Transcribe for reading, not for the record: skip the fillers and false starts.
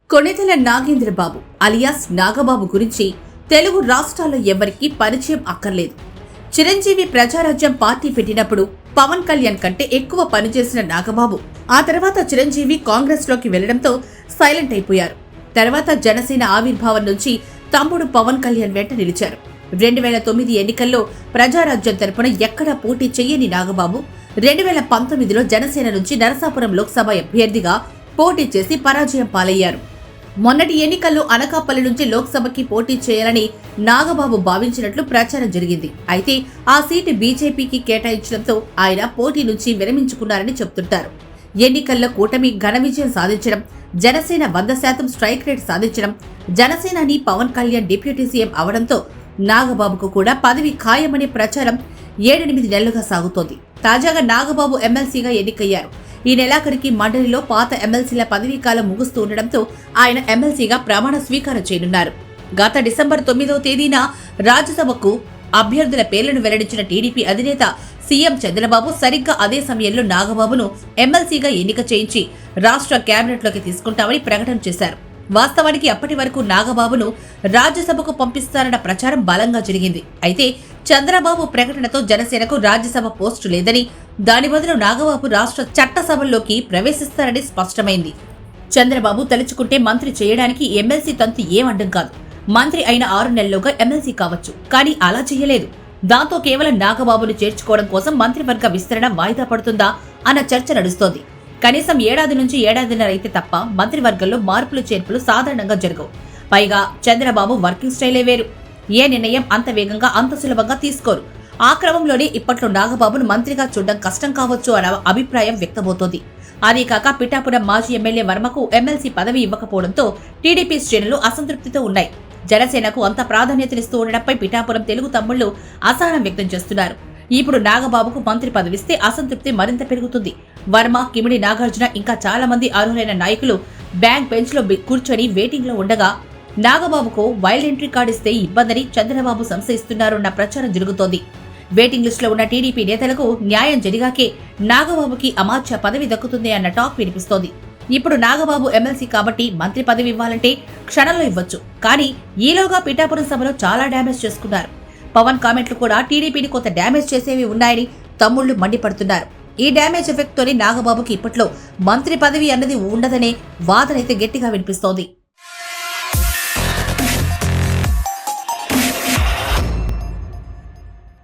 Konidela Nagendra Babu alias Nagababu గురించి తెలుగు రాష్ట్రాల్లో ఎవరికీ పరిచయం అక్కర్లేదు. చిరంజీవి ప్రజారాజ్యం పార్టీ పెట్టినప్పుడు పవన్ కళ్యాణ్ కంటే ఎక్కువ పనిచేసిన నాగబాబు ఆ తర్వాత చిరంజీవి కాంగ్రెస్ లోకి వెళ్లడంతో సైలెంట్ అయిపోయారు. తర్వాత జనసేన ఆవిర్భావం నుంచి తమ్ముడు పవన్ కళ్యాణ్ వెంట నిలిచారు. 2009 ఎన్నికల్లో ప్రజారాజ్యం తరపున ఎక్కడా పోటీ చెయ్యని నాగబాబు 2019లో జనసేన నుంచి నరసాపురం లోక్సభ అభ్యర్థిగా పోటీ చేసి పరాజయం పాలయ్యారు. మొన్నటి ఎన్నికల్లో అనకాపల్లి నుంచి లోక్సభకి పోటీ చేయాలని నాగబాబు భావించినట్లు ప్రచారం జరిగింది. అయితే ఆ సీటు బీజేపీకి కేటాయించడంతో ఆయన పోటీ నుంచి విరమించుకున్నారని చెబుతుంటారు. ఎన్నికల్లో కూటమి ఘన విజయం సాధించడం, జనసేన 100% స్ట్రైక్ రేట్ సాధించడం, జనసేనాని పవన్ కళ్యాణ్ డిప్యూటీ సీఎం అవడంతో నాగబాబుకు కూడా పదవి ఖాయమనే ప్రచారం 7-8 నెలలుగా సాగుతోంది. తాజాగా నాగబాబు ఎమ్మెల్సీగా ఎన్నికయ్యారు. ఈ నెలాఖరికి మండలిలో పాత ఎమ్మెల్సీల పదవీకాలం ముగుస్తూ ఉండడంతో ఆయన ఎమ్మెల్సీగా ప్రమాణ స్వీకారం చేయనున్నారు. గత డిసెంబర్ 9వ తేదీన రాజ్యసభకు అభ్యర్థుల పేర్లను వెల్లడించిన టీడీపీ అధినేత సీఎం చంద్రబాబు సరిగ్గా అదే సమయంలో నాగబాబును ఎమ్మెల్సీగా ఎన్నిక చేయించి రాష్ట్ర కేబినెట్లోకి తీసుకుంటామని ప్రకటన చేశారు. వాస్తవానికి అప్పటి వరకు నాగబాబును రాజ్యసభకు పంపిస్తారన్న ప్రచారం బలంగా జరిగింది. అయితే చంద్రబాబు ప్రకటనతో జనసేనకు రాజ్యసభ పోస్టు లేదని, దాని బదులు నాగబాబు రాష్ట్ర చట్టసభల్లోకి ప్రవేశిస్తారని స్పష్టమైంది. చంద్రబాబు తలుచుకుంటే మంత్రి చేయడానికి ఎమ్మెల్సీ తంతు ఏం అడ్డం కాదు. మంత్రి అయిన 6 నెలల్లోగా ఎమ్మెల్సీ కావచ్చు. కానీ అలా చేయలేదు. దాంతో కేవలం నాగబాబును చేర్చుకోవడం కోసం మంత్రివర్గ విస్తరణ వాయిదా పడుతుందా అన్న చర్చ నడుస్తోంది. కనీసం ఏడాది నుంచి ఏడాదిన్నర అయితే తప్ప మంత్రివర్గంలో మార్పులు చేర్పులు సాధారణంగా జరగవు. పైగా చంద్రబాబు వర్కింగ్ స్టైలే వేరు. ఏ నిర్ణయం అంత వేగంగా అంత సులభంగా తీసుకోరు. ఆ క్రమంలోనే ఇప్పట్లో నాగబాబును మంత్రిగా చూడడం కష్టం కావచ్చు అన్న అభిప్రాయం వ్యక్తమవుతోంది. అదే కాక పిఠాపురం మాజీ ఎమ్మెల్యే వర్మకు ఎమ్మెల్సీ పదవి ఇవ్వకపోవడంతో టీడీపీ శ్రేణులు అసంతృప్తితో ఉన్నాయి. జనసేనకు అంత ప్రాధాన్యతనిస్తూ ఉండడంపై పిఠాపురం తెలుగు తమ్ముళ్లు అసహనం వ్యక్తం చేస్తున్నారు. ఇప్పుడు నాగబాబుకు మంత్రి పదవిస్తే అసంతృప్తి మరింత పెరుగుతుంది. వర్మ, కిమిడి నాగార్జున ఇంకా చాలా మంది అర్హులైన నాయకులు బ్యాంక్ బెంచ్ లో కూర్చొని వెయిటింగ్ లో ఉండగా నాగబాబుకు వైల్డ్ ఎంట్రీ కార్డు ఇస్తే ఇబ్బందని చంద్రబాబు సంశయిస్తున్నారన్న ప్రచారం జరుగుతోంది. వెయిటింగ్ లిస్ట్ లో ఉన్న టీడీపీ నేతలకు న్యాయం జరిగాకే నాగబాబుకి అమాత్య పదవి దక్కుతుంది అన్న టాక్ వినిపిస్తోంది. ఇప్పుడు నాగబాబు ఎమ్మెల్సీ కాబట్టి మంత్రి పదవి ఇవ్వాలంటే క్షణంలో ఇవ్వచ్చు. కానీ ఈలోగా పిఠాపురం సభలో చాలా డ్యామేజ్ చేసుకున్నారు. పవన్ కామెంట్లు కూడా టీడీపీని కొంత డ్యామేజ్ చేసేవి ఉన్నాయని తమ్ముళ్లు మండిపడుతున్నారు. ఈ డ్యామేజ్ ఎఫెక్ట్ తోని నాగబాబుకి ఇప్పట్లో మంత్రి పదవి అన్నది ఉండదనే వాదనైతే గట్టిగా వినిపిస్తోంది.